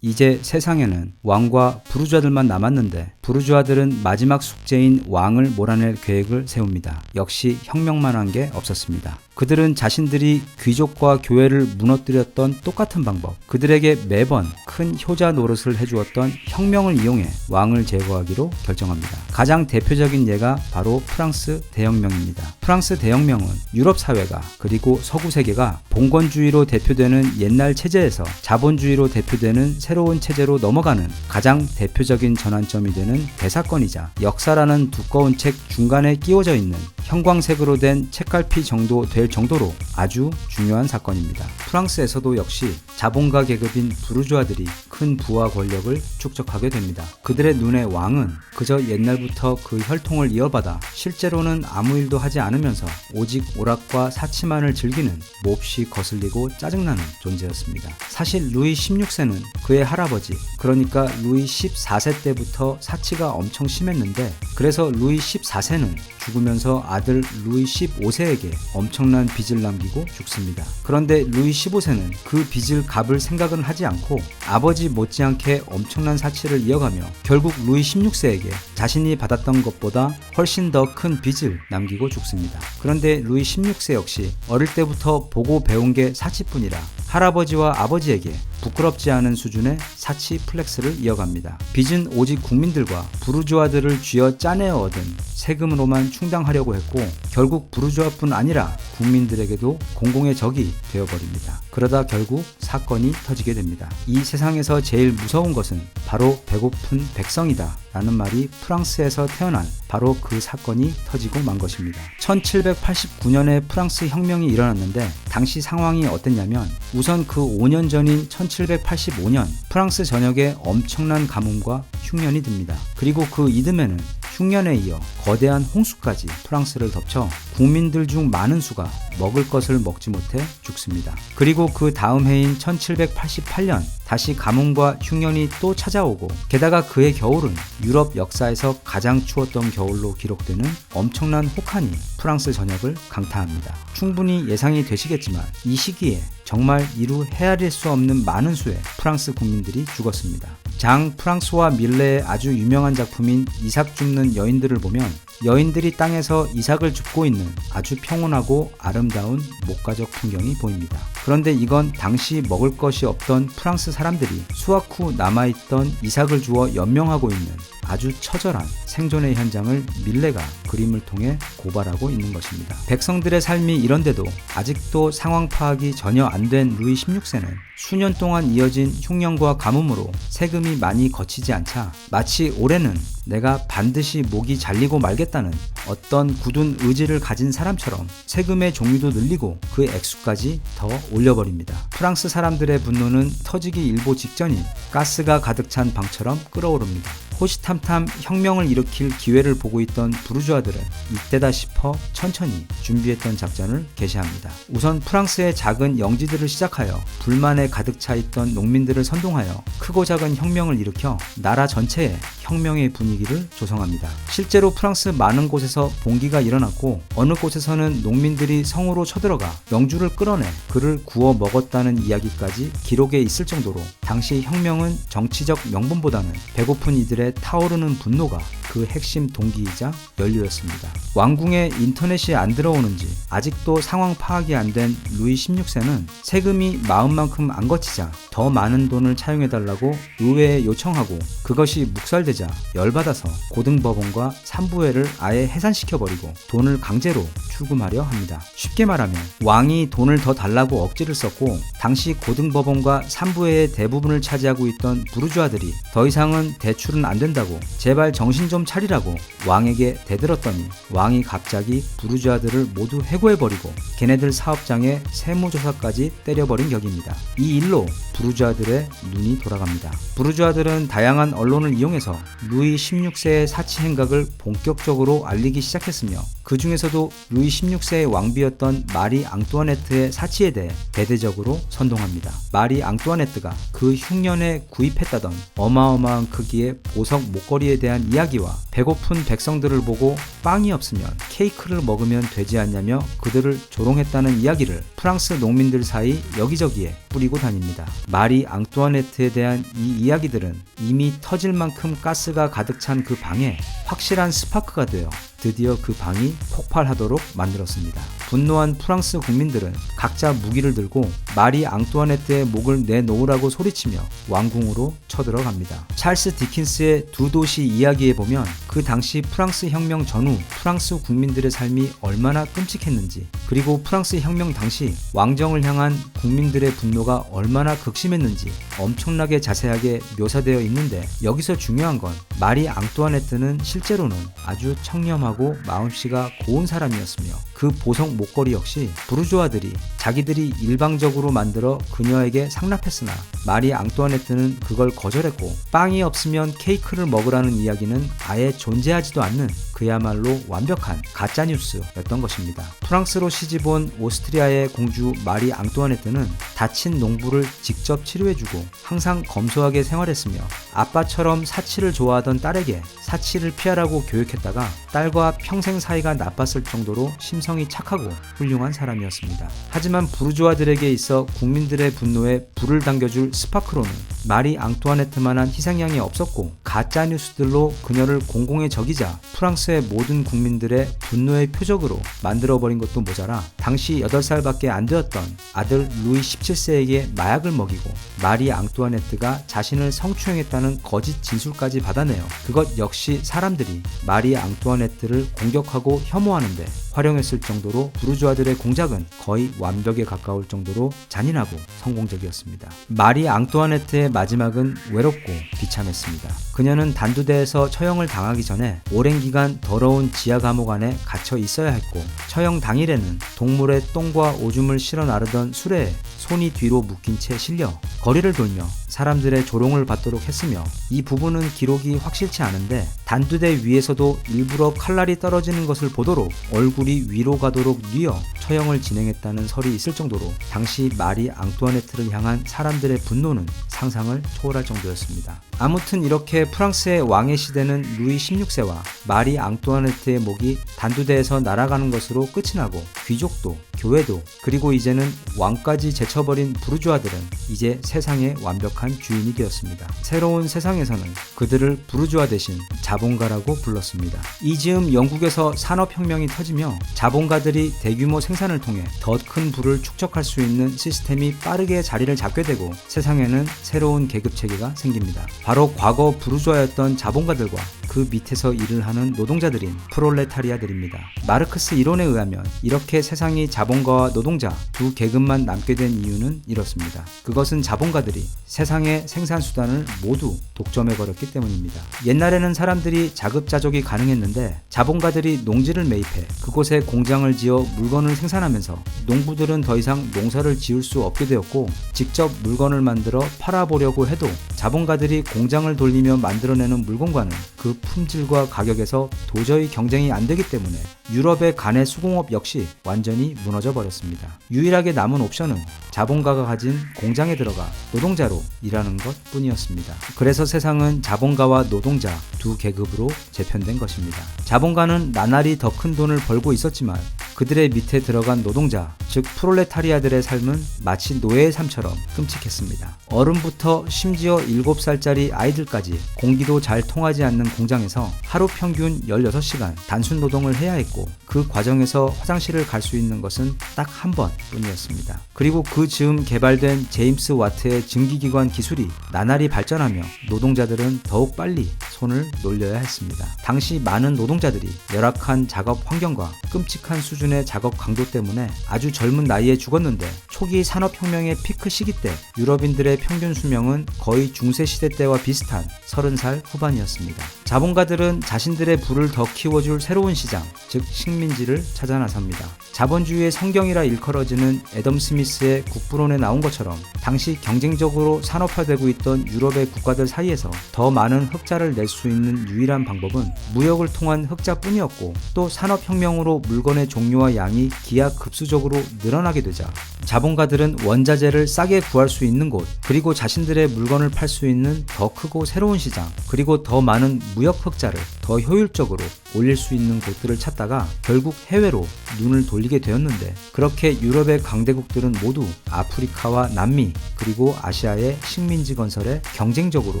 이제 세상에는 왕과 부르주아들만 남았는데 부르주아들은 마지막 숙제인 왕을 몰아낼 계획을 세웁니다. 역시 혁명만 한 게 없었습니다. 그들은 자신들이 귀족과 교회를 무너뜨렸던 똑같은 방법, 그들에게 매번 큰 효자 노릇을 해주었던 혁명을 이용해 왕을 제거하기로 결정합니다. 가장 대표적인 예가 바로 프랑스 대혁명입니다. 프랑스 대혁명은 유럽 사회가 그리고 서구 세계가 봉건주의로 대표되는 옛날 체제에서 자본주의로 대표되는 새로운 체제로 넘어가는 가장 대표적인 전환점이 되는 대사건이자 역사라는 두꺼운 책 중간에 끼워져 있는 형광색으로 된 책갈피 정도 될 정도로 아주 중요한 사건입니다. 프랑스에서도 역시 자본가 계급인 부르주아들이 큰 부와 권력을 축적하게 됩니다. 그들의 눈에 왕은 그저 옛날부터 그 혈통을 이어받아 실제로는 아무 일도 하지 않으면서 오직 오락과 사치만을 즐기는 몹시 거슬리고 짜증나는 존재였습니다. 사실 루이 16세는 그의 할아버지, 그러니까 루이 14세 때부터 사치가 엄청 심했는데, 그래서 루이 14세는 죽으면서 아들 루이 15세에게 엄청난 빚을 남기고 죽습니다. 그런데 루이 15세는 그 빚을 갚을 생각은 하지 않고 아버지 못지않게 엄청난 사치를 이어가며 결국 루이 16세에게 자신이 받았던 것보다 훨씬 더 큰 빚을 남기고 죽습니다. 그런데 루이 16세 역시 어릴 때부터 보고 배운 게 사치뿐이라 할아버지와 아버지에게 부끄럽지 않은 수준의 사치 플렉스를 이어갑니다. 빚은 오직 국민들과 부르주아들을 쥐어 짜내어 얻은 세금으로만 충당하려고 했고, 결국 부르주아뿐 아니라 국민들에게도 공공의 적이 되어버립니다. 그러다 결국 사건이 터지게 됩니다. 이 세상에서 제일 무서운 것은 바로 배고픈 백성이다 라는 말이 프랑스에서 태어난 바로 그 사건이 터지고 만 것입니다. 1789년에 프랑스 혁명이 일어났는데 당시 상황이 어땠냐면, 우선 그 5년 전인 1785년 프랑스 전역에 엄청난 가뭄과 흉년이 듭니다. 그리고 그 이듬해는 흉년에 이어 거대한 홍수까지 프랑스를 덮쳐 국민들 중 많은 수가 먹을 것을 먹지 못해 죽습니다. 그리고 그 다음 해인 1788년 다시 가뭄과 흉년이 또 찾아오고, 게다가 그해 겨울은 유럽 역사에서 가장 추웠던 겨울로 기록되는 엄청난 혹한이 프랑스 전역을 강타합니다. 충분히 예상이 되시겠지만 이 시기에 정말 이루 헤아릴 수 없는 많은 수의 프랑스 국민들이 죽었습니다. 장 프랑스와 밀레의 아주 유명한 작품인 이삭 줍는 여인들을 보면 여인들이 땅에서 이삭을 줍고 있는 아주 평온하고 아름다운 목가적 풍경이 보입니다. 그런데 이건 당시 먹을 것이 없던 프랑스 사람들이 수확 후 남아있던 이삭을 주어 연명하고 있는 아주 처절한 생존의 현장을 밀레가 그림을 통해 고발하고 있는 것입니다. 백성들의 삶이 이런데도 아직도 상황 파악이 전혀 안 된 루이 16세는 수년 동안 이어진 흉년과 가뭄으로 세금이 많이 거치지 않자 마치 올해는 내가 반드시 목이 잘리고 말겠다는 어떤 굳은 의지를 가진 사람처럼 세금의 종류도 늘리고 그 액수까지 더 올려버립니다. 프랑스 사람들의 분노는 터지기 일보 직전인 가스가 가득 찬 방처럼 끓어오릅니다. 호시탐탐 혁명을 일으킬 기회를 보고 있던 부르주아들은 이때다 싶어 천천히 준비했던 작전을 개시합니다. 우선 프랑스의 작은 영지들을 시작하여 불만에 가득 차 있던 농민들을 선동하여 크고 작은 혁명을 일으켜 나라 전체에 혁명의 분위기를 조성합니다. 실제로 프랑스 많은 곳에서 봉기가 일어났고, 어느 곳에서는 농민들이 성으로 쳐들어가 영주를 끌어내 그를 구워 먹었다는 이야기까지 기록에 있을 정도로 당시 혁명은 정치적 명분보다는 배고픈 이들의 타오르는 분노가 그 핵심 동기이자 연료였습니다. 왕궁에 인터넷이 안 들어오는지 아직도 상황 파악이 안 된 루이 16세는 세금이 마음만큼 안 거치자 더 많은 돈을 차용해달라고 의회에 요청하고, 그것이 묵살되자 열받아서 고등법원과 산부회를 아예 해산시켜버리고 돈을 강제로 출금하려 합니다. 쉽게 말하면 왕이 돈을 더 달라고 억지를 썼고, 당시 고등법원과 산부회의 대부분을 차지하고 있던 부르주아들이 더 이상은 대출은 안 된다고 제발 정신 좀 차리라고 왕에게 대들었더니 왕이 갑자기 부르주아들을 모두 해고해버리고 걔네들 사업장에 세무조사까지 때려버린 격입니다. 이 일로 부르주아들의 눈이 돌아갑니다. 부르주아들은 다양한 언론을 이용해서 루이 16세의 사치 행각을 본격적으로 알리기 시작했으며 그 중에서도 루이 16세의 왕비였던 마리 앙뚜아네트의 사치에 대해 대대적으로 선동합니다. 마리 앙뚜아네트가 그 흉년에 구입했다던 어마어마한 크기의 보석 목걸이에 대한 이야기와 배고픈 백성들을 보고 빵이 없으면 케이크를 먹으면 되지 않냐며 그들을 조롱했다는 이야기를 프랑스 농민들 사이 여기저기에 뿌리고 다닙니다. 마리 앙뚜아네트에 대한 이 이야기들은 이미 터질 만큼 가스가 가득 찬 그 방에 확실한 스파크가 되어 드디어 그 방이 폭발하도록 만들었습니다. 분노한 프랑스 국민들은 각자 무기를 들고 마리 앙뚜아네트의 목을 내놓으라고 소리치며 왕궁으로 쳐들어갑니다. 찰스 디킨스의 두 도시 이야기에 보면 그 당시 프랑스 혁명 전후 프랑스 국민들의 삶이 얼마나 끔찍했는지, 그리고 프랑스 혁명 당시 왕정을 향한 국민들의 분노가 얼마나 극심했는지 엄청나게 자세하게 묘사되어 있는데, 여기서 중요한 건 마리 앙뚜아네트는 실제로는 아주 청렴하고 마음씨가 고운 사람이었으며 그 보석 목걸이 역시 부르주아들이 자기들이 일방적으로 만들어 그녀에게 상납했으나 마리 앙뚜아네트는 그걸 거절했고, 빵이 없으면 케이크를 먹으라는 이야기는 아예 존재하지도 않는 그야말로 완벽한 가짜뉴스였던 것입니다. 프랑스로 시집온 오스트리아의 공주 마리 앙뚜아네트는 다친 농부를 직접 치료해주고 항상 검소하게 생활했으며 아빠처럼 사치를 좋아하던 딸에게 사치를 피하라고 교육했다가 딸과 평생 사이가 나빴을 정도로 심성이 착하고 훌륭한 사람이었습니다. 하지만 부르주아들에게 있어 국민들의 분노에 불을 당겨줄 스파크로는 마리 앙뚜아네트만한 희생양이 없었고, 가짜뉴스들로 그녀를 공공의 적이자 프랑스의 모든 국민들의 분노의 표적으로 만들어버린 것도 모자라 당시 8살밖에 안 되었던 아들 루이 17세에게 마약을 먹이고 마리 앙뚜아네트가 자신을 성추행했다는 거짓 진술까지 받아내어 그것 역시 사람들이 마리 앙뚜아네트를 공격하고 혐오하는데 활용했을 정도로 부르주아들의 공작은 거의 완벽에 가까울 정도로 잔인하고 성공적이었습니다. 마리 앙뚜아네트의 마지막은 외롭고 비참했습니다. 그녀는 단두대에서 처형을 당하기 전에 오랜 기간 더러운 지하 감옥 안에 갇혀 있어야 했고, 처형 당일에는 동물의 똥과 오줌을 실어 나르던 수레에 손이 뒤로 묶인 채 실려 거리를 돌며 사람들의 조롱을 받도록 했으며, 이 부분은 기록이 확실치 않은데 단두대 위에서도 일부러 칼날이 떨어지는 것을 보도록 얼굴이 위로 가도록 뉘어 처형을 진행했다는 설이 있을 정도로 당시 마리 앙뚜아네트를 향한 사람들의 분노는 상상을 초월할 정도였습니다. 아무튼 이렇게 프랑스의 왕의 시대는 루이 16세와 마리 앙뚜아네트의 목이 단두대에서 날아가는 것으로 끝이 나고, 귀족도 교회도 그리고 이제는 왕까지 제쳐버린 부르주아들은 이제 세상의 완벽한 주인이 되었습니다. 새로운 세상에서는 그들을 부르주아 대신 자본가라고 불렀습니다. 이 즈음 영국에서 산업혁명이 터지며 자본가들이 대규모 생산을 통해 더 큰 부를 축적할 수 있는 시스템이 빠르게 자리를 잡게 되고 세상에는 새로운 계급체계가 생깁니다. 바로 과거 부르주아였던 자본가들과 그 밑에서 일을 하는 노동자들인 프롤레타리아들입니다. 마르크스 이론에 의하면 이렇게 세상이 자본가와 노동자 두 계급만 남게 된 이유는 이렇습니다. 그것은 자본가들이 세상의 생산수단을 모두 독점해버렸기 때문입니다. 옛날에는 사람들이 자급자족이 가능했는데 자본가들이 농지를 매입해 그곳에 공장을 지어 물건을 생산하면서 농부들은 더 이상 농사를 지을 수 없게 되었고, 직접 물건을 만들어 팔아보려고 해도 자본가들이 공장을 돌리며 만들어내는 물건과는 그 품질과 가격에서 도저히 경쟁이 안 되기 때문에 유럽의 가내 수공업 역시 완전히 무너져 버렸습니다. 유일하게 남은 옵션은 자본가가 가진 공장에 들어가 노동자로 일하는 것 뿐이었습니다. 그래서 세상은 자본가와 노동자 두 계급으로 재편된 것입니다. 자본가는 나날이 더 큰 돈을 벌고 있었지만 그들의 밑에 들어간 노동자, 즉 프롤레타리아들의 삶은 마치 노예의 삶처럼 끔찍했습니다. 어른부터 심지어 7살짜리 아이들까지 공기도 잘 통하지 않는 공장에서 하루 평균 16시간 단순 노동을 해야 했고, 그 과정에서 화장실을 갈 수 있는 것은 딱 한 번 뿐이었습니다. 그리고 그 즈음 개발된 제임스 와트의 증기기관 기술이 나날이 발전하며 노동자들은 더욱 빨리 손을 놀려야 했습니다. 당시 많은 노동자들이 열악한 작업 환경과 끔찍한 수준의 작업 강도 때문에 아주 젊은 나이에 죽었는데, 초기 산업혁명의 피크 시기 때 유럽인들의 평균 수명은 거의 중세시대 때와 비슷한 30살 후반이었습니다. 자본가들은 자신들의 부를 더 키워줄 새로운 시장, 즉 식민지를 찾아 나섭니다. 자본주의의 성경이라 일컬어지는 애덤 스미스의 국부론에 나온 것처럼 당시 경쟁적으로 산업화되고 있던 유럽의 국가들 사이에서 더 많은 흑자를 낼 수 있는 유일한 방법은 무역을 통한 흑자뿐이었고, 또 산업혁명으로 물건의 종류와 양이 기하급수적으로 늘어나게 되자 자본가들은 원자재를 싸게 구할 수 있는 곳, 그리고 자신들의 물건을 팔 수 있는 더 크고 새로운 시장, 그리고 더 많은 무역 흑자를 더 효율적으로 올릴 수 있는 곳들을 찾다가 결국 해외로 눈을 돌리게 되었는데, 그렇게 유럽의 강대국들은 모두 아프리카와 남미 그리고 아시아의 식민지 건설에 경쟁적으로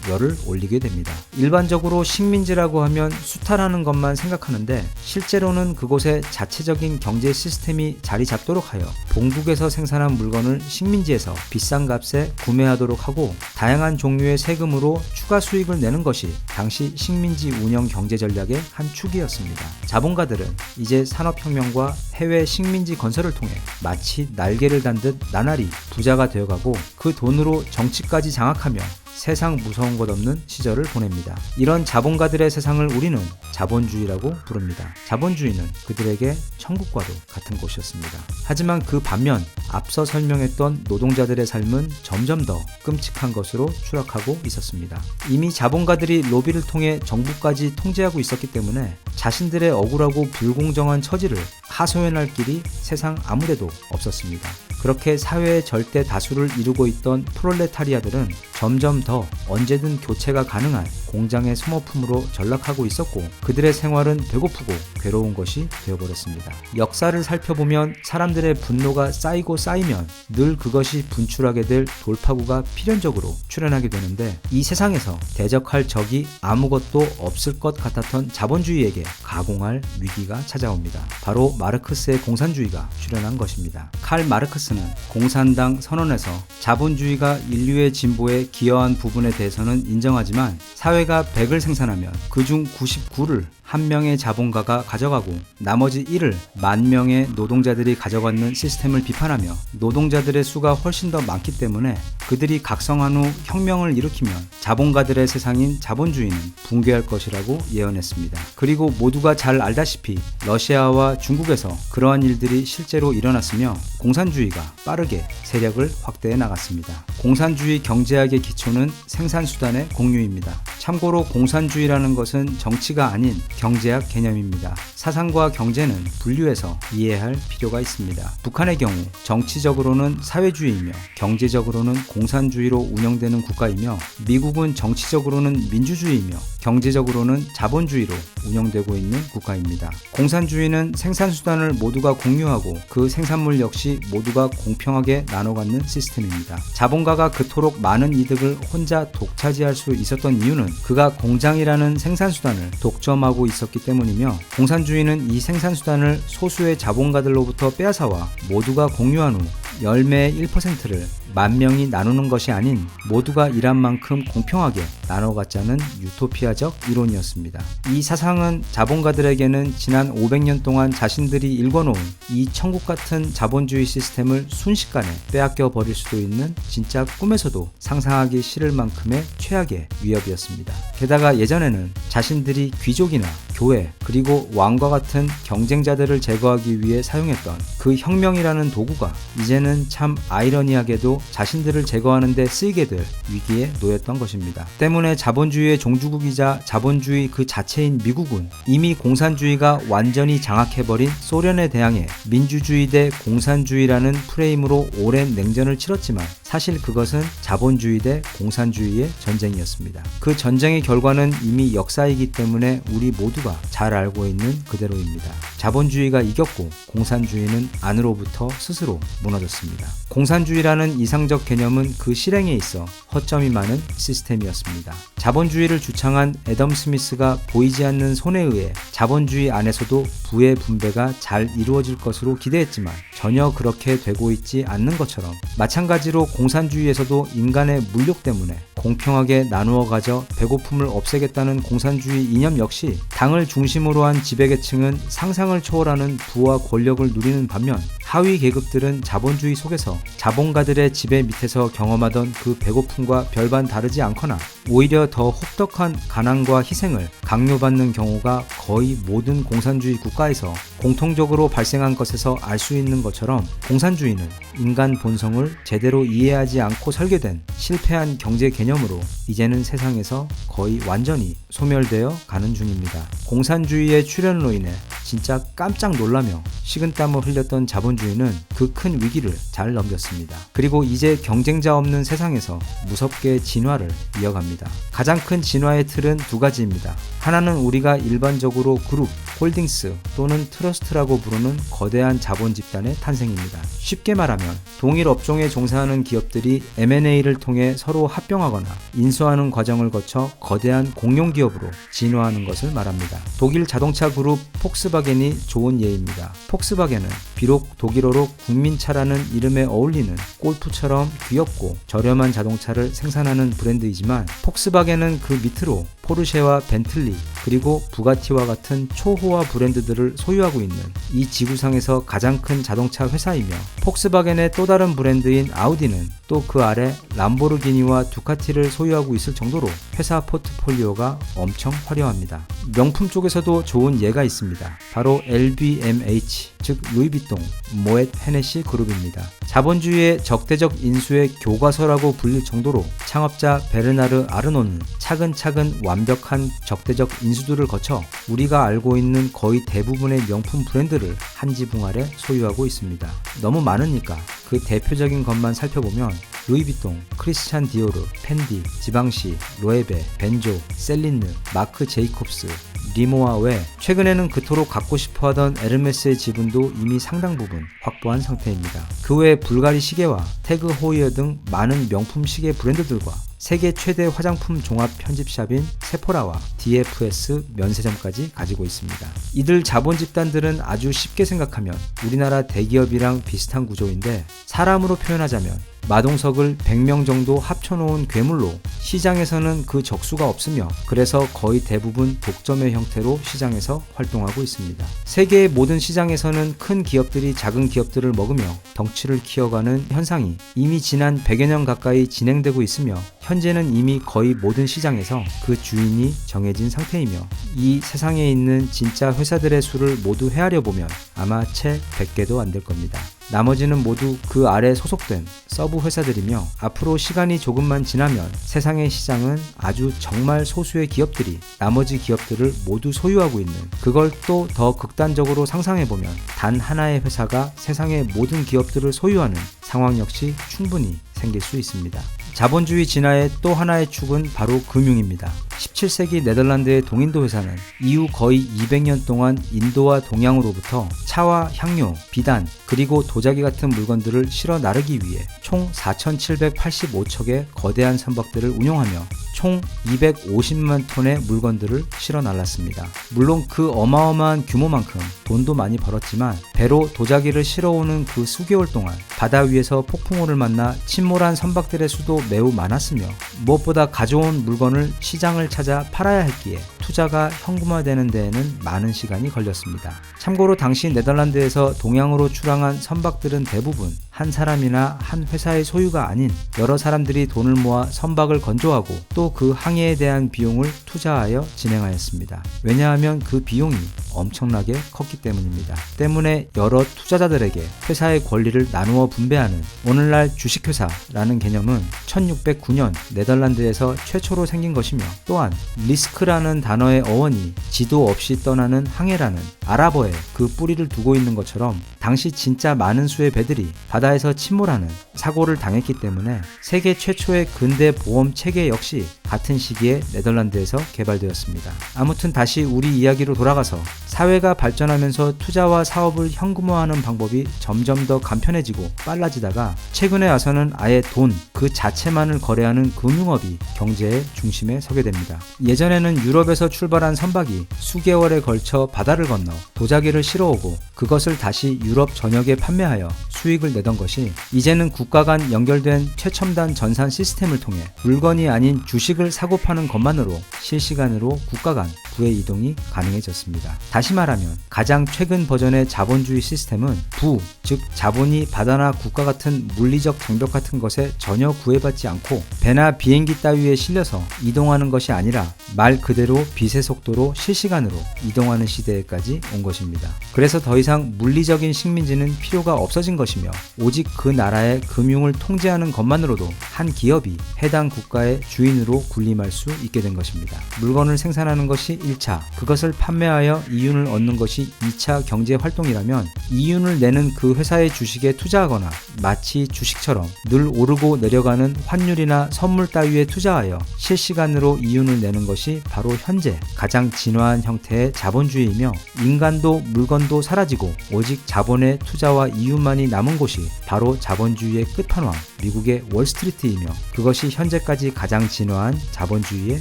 열을 올리게 됩니다. 일반적으로 식민지라고 하면 수탈하는 것만 생각하는데, 실제로는 그곳에 자체적인 경제 시스템이 자리 잡도록 하여 본국에서 생산한 물건을 식민지에서 비싼 값에 구매하도록 하고 다양한 종류의 세금으로 추가 수익을 내는 것이 당시 식민지 운영 경제 전략의 한 축이었습니다. 자본가들은 이제 산업혁명과 해외 식민지 건설을 통해 마치 날개를 단 듯 나날이 부자가 되어가고 그 돈으로 정치까지 장악하며 세상 무서운 것 없는 시절을 보냅니다. 이런 자본가들의 세상을 우리는 자본주의라고 부릅니다. 자본주의는 그들에게 천국과도 같은 곳이었습니다. 하지만 그 반면 앞서 설명했던 노동자들의 삶은 점점 더 끔찍한 것으로 추락하고 있었습니다. 이미 자본가들이 로비를 통해 정부까지 통제하고 있었기 때문에 자신들의 억울하고 불공정한 처지를 하소연할 길이 세상 아무데도 없었습니다. 그렇게 사회의 절대 다수를 이루고 있던 프롤레타리아들은 점점 더 언제든 교체가 가능한 공장의 소모품으로 전락하고 있었고, 그들의 생활은 배고프고 괴로운 것이 되어버렸습니다. 역사를 살펴보면 사람들의 분노가 쌓이고 쌓이면 늘 그것이 분출하게 될 돌파구가 필연적으로 출현하게 되는데, 이 세상에서 대적할 적이 아무것도 없을 것 같았던 자본주의에게 가공할 위기가 찾아옵니다. 바로 마르크스의 공산주의가 출현한 것입니다. 칼 마르크스는 공산당 선언에서 자본주의가 인류의 진보에 기여한 부분에 대해서는 인정하지만, 사회가 100을 생산하면 그중 99를 한 명의 자본가가 가져가고 나머지 1을 10,000명의 노동자들이 가져가는 시스템을 비판하며, 노동자들의 수가 훨씬 더 많기 때문에 그들이 각성한 후 혁명을 일으키면 자본가들의 세상인 자본주의는 붕괴할 것이라고 예언했습니다. 그리고 모두가 잘 알다시피 러시아와 중국에서 그러한 일들이 실제로 일어났으며, 공산주의가 빠르게 세력을 확대해 나갔습니다. 공산주의 경제학의 기초는 생산수단의 공유입니다. 참고로 공산주의라는 것은 정치가 아닌 경제학 개념입니다. 사상과 경제는 분류해서 이해할 필요가 있습니다. 북한의 경우 정치적으로는 사회주의이며 경제적으로는 공산주의로 운영되는 국가이며, 미국은 정치적으로는 민주주의이며 경제적으로는 자본주의로 운영되고 있는 국가입니다. 공산주의는 생산수단을 모두가 공유하고 그 생산물 역시 모두가 공평하게 나눠 갖는 시스템입니다. 자본가가 그토록 많은 이득을 혼자 독차지할 수 있었던 이유는 그가 공장이라는 생산수단을 독점하고 있었기 때문이며, 공산주의는 이 생산수단을 소수의 자본가들로부터 빼앗아와 모두가 공유한 후 열매의 1%를 10,000명이 나누는 것이 아닌 모두가 일한 만큼 공평하게 나눠 갖자는 유토피아적 이론이었습니다. 이 사상은 자본가들에게는 지난 500년 동안 자신들이 일궈놓은 이 천국 같은 자본주의 시스템을 순식간에 빼앗겨 버릴 수도 있는 진짜 꿈에서도 상상하기 싫을 만큼의 최악의 위협이었습니다. 게다가 예전에는 자신들이 귀족이나 교회 그리고 왕과 같은 경쟁자들을 제거하기 위해 사용했던 그 혁명이라는 도구가 이제는 참 아이러니하게도 자신들을 제거하는 데 쓰이게 될 위기에 놓였던 것입니다. 때문에 자본주의의 종주국이자 자본주의 그 자체인 미국은 이미 공산주의가 완전히 장악해버린 소련에 대항해 민주주의 대 공산주의라는 프레임으로 오랜 냉전을 치렀지만, 사실 그것은 자본주의 대 공산주의의 전쟁이었습니다. 그 전쟁의 결과는 이미 역사이기 때문에 우리 모두가 잘 알고 있는 그대로입니다. 자본주의가 이겼고 공산주의는 안으로부터 스스로 무너졌습니다. 공산주의라는 이상적 개념은 그 실행에 있어 허점이 많은 시스템이었습니다. 자본주의를 주창한 애덤 스미스가 보이지 않는 손에 의해 자본주의 안에서도 부의 분배가 잘 이루어질 것으로 기대했지만 전혀 그렇게 되고 있지 않는 것처럼, 마찬가지로 공산주의에서도 인간의 물욕 때문에 공평하게 나누어 가져 배고픔을 없애겠다는 공산주의 이념 역시 당을 중심으로 한 지배계층은 상상을 초월하는 부와 권력을 누리는 반면, 하위 계급들은 자본주의 속에서 자본가들의 지배 밑에서 경험하던 그 배고픔과 별반 다르지 않거나 오히려 더 혹독한 가난과 희생을 강요받는 경우가 거의 모든 공산주의 국가에서 공통적으로 발생한 것에서 알 수 있는 것처럼, 공산주의는 인간 본성을 제대로 이해하지 않고 설계된 실패한 경제 개념으로 이제는 세상에서 거의 완전히 소멸되어 가는 중입니다. 공산주의의 출현으로 인해 진짜 깜짝 놀라며 식은땀을 흘렸던 자본주의는 그 큰 위기를 잘 넘겼습니다. 그리고 이제 경쟁자 없는 세상에서 무섭게 진화를 이어갑니다. 가장 큰 진화의 틀은 두 가지입니다. 하나는 우리가 일반적으로 그룹, 홀딩스 또는 트러스트라고 부르는 거대한 자본 집단의 탄생입니다. 쉽게 말하면 동일 업종에 종사하는 기업들이 M&A를 통해 서로 합병하거나 인수하는 과정을 거쳐 거대한 공용 기업으로 진화하는 것을 말합니다. 독일 자동차 그룹 폭스바겐이 좋은 예입니다. 폭스바겐은 비록 독일어로 국민차라는 이름에 어울리는 골프처럼 귀엽고 저렴한 자동차를 생산하는 브랜드이지만, 폭스바겐은 그 밑으로 포르쉐와 벤틀리 그리고 부가티와 같은 초호화 브랜드들을 소유하고 있는 이 지구상에서 가장 큰 자동차 회사이며, 폭스바겐의 또 다른 브랜드인 아우디는 또 그 아래 람보르기니와 두카티를 소유하고 있을 정도로 회사 포트폴리오가 엄청 화려합니다. 명품 쪽에서도 좋은 예가 있습니다. 바로 LVMH, 즉 루이비통, 모엣 헤네시 그룹입니다. 자본주의의 적대적 인수의 교과서라고 불릴 정도로 창업자 베르나르 아르노는 차근차근 완벽한 적대적 인수들을 거쳐 우리가 알고 있는 거의 대부분의 명품 브랜드를 한 지붕 아래 소유하고 있습니다. 너무 많으니까 그 대표적인 것만 살펴보면 루이비통, 크리스찬 디오르, 펜디, 지방시, 로에베, 벤조, 셀린느, 마크 제이콥스, 리모아 외 최근에는 그토록 갖고 싶어하던 에르메스의 지분도 이미 상당 부분 확보한 상태입니다. 그 외 불가리 시계와 태그 호이어 등 많은 명품 시계 브랜드들과 세계 최대 화장품 종합 편집샵인 세포라와 DFS 면세점까지 가지고 있습니다. 이들 자본 집단들은 아주 쉽게 생각하면 우리나라 대기업이랑 비슷한 구조인데, 사람으로 표현하자면 마동석을 100명 정도 합쳐놓은 괴물로 시장에서는 그 적수가 없으며, 그래서 거의 대부분 독점의 형태로 시장에서 활동하고 있습니다. 세계의 모든 시장에서는 큰 기업들이 작은 기업들을 먹으며 덩치를 키워가는 현상이 이미 지난 100여 년 가까이 진행되고 있으며, 현재는 이미 거의 모든 시장에서 그 주인이 정해진 상태이며, 이 세상에 있는 진짜 회사들의 수를 모두 헤아려 보면 아마 채 100개도 안 될 겁니다. 나머지는 모두 그 아래 소속된 서브 회사들이며, 앞으로 시간이 조금만 지나면 세상의 시장은 아주 정말 소수의 기업들이 나머지 기업들을 모두 소유하고 있는, 그걸 또 더 극단적으로 상상해보면 단 하나의 회사가 세상의 모든 기업들을 소유하는 상황 역시 충분히 생길 수 있습니다. 자본주의 진화의 또 하나의 축은 바로 금융입니다. 17세기 네덜란드의 동인도 회사는 이후 거의 200년 동안 인도와 동양으로부터 차와 향료, 비단, 그리고 도자기 같은 물건들을 실어 나르기 위해 총 4,785척의 거대한 선박들을 운용하며 총 250만 톤의 물건들을 실어 날랐습니다. 물론 그 어마어마한 규모만큼 돈도 많이 벌었지만, 배로 도자기를 실어오는 그 수개월 동안 바다 위에서 폭풍우를 만나 침몰한 선박들의 수도 매우 많았으며, 무엇보다 가져온 물건을 시장을 찾아 팔아야 했기에 투자가 현금화되는 데에는 많은 시간이 걸렸습니다. 참고로 당시 네덜란드에서 동양으로 출항한 선박들은 대부분 한 사람이나 한 회사의 소유가 아닌 여러 사람들이 돈을 모아 선박을 건조하고 또 그 항해에 대한 비용을 투자하여 진행하였습니다. 왜냐하면 그 비용이 엄청나게 컸기 때문입니다. 때문에 여러 투자자들에게 회사의 권리를 나누어 분배하는 오늘날 주식회사라는 개념은 1609년 네덜란드에서 최초로 생긴 것이며, 또한 리스크라는 단어의 어원이 지도 없이 떠나는 항해라는 아랍어에 그 뿌리를 두고 있는 것처럼, 당시 진짜 많은 수의 배들이 바다에서 침몰하는 사고를 당했기 때문에 세계 최초의 근대 보험 체계 역시 같은 시기에 네덜란드에서 개발되었습니다. 아무튼 다시 우리 이야기로 돌아가서 사회가 발전하면서 투자와 사업을 현금화하는 방법이 점점 더 간편해지고 빨라지다가 최근에 와서는 아예 돈 그 자체만을 거래하는 금융업이 경제의 중심에 서게 됩니다. 예전에는 유럽에서 출발한 선박이 수개월에 걸쳐 바다를 건너 도자기를 실어오고 그것을 다시 유럽 전역에 판매하여 수익을 내던 것이, 이제는 국가 간 연결된 최첨단 전산 시스템을 통해 물건이 아닌 주식을 사고 파는 것만으로 실시간으로 국가 간 부의 이동이 가능해졌습니다. 다시 말하면 가장 최근 버전의 자본주의 시스템은 부, 즉 자본이 바다나 국가 같은 물리적 장벽 같은 것에 전혀 구애받지 않고 배나 비행기 따위에 실려서 이동하는 것이 아니라 말 그대로 빛의 속도로 실시간으로 이동하는 시대에까지 온 것입니다. 그래서 더 이상 물리적인 식민지는 필요가 없어진 것이며 오직 그 나라의 금융을 통제하는 것만으로도 한 기업이 해당 국가의 주인으로 군림할 수 있게 된 것입니다. 물건을 생산하는 것이 1차, 그것을 판매하여 이윤을 얻는 것이 2차 경제 활동이라면 이윤을 내는 그 회사의 주식에 투자하거나 마치 주식처럼 늘 오르고 내려가는 환율이나 선물 따위에 투자하여 실시간으로 이윤을 내는 것이 바로 현재 가장 진화한 형태의 자본주의이며 인간도 물건도 사라지고 오직 자본의 투자와 이윤만이 남은 곳이 바로 자본주의의 끝판왕 미국의 월스트리트이며 그것이 현재까지 가장 진화한 자본주의의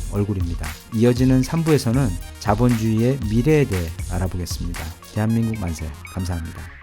얼굴입니다. 이어지는 3부에서는 자본주의의 미래에 대해 알아보겠습니다. 대한민국 만세. 감사합니다.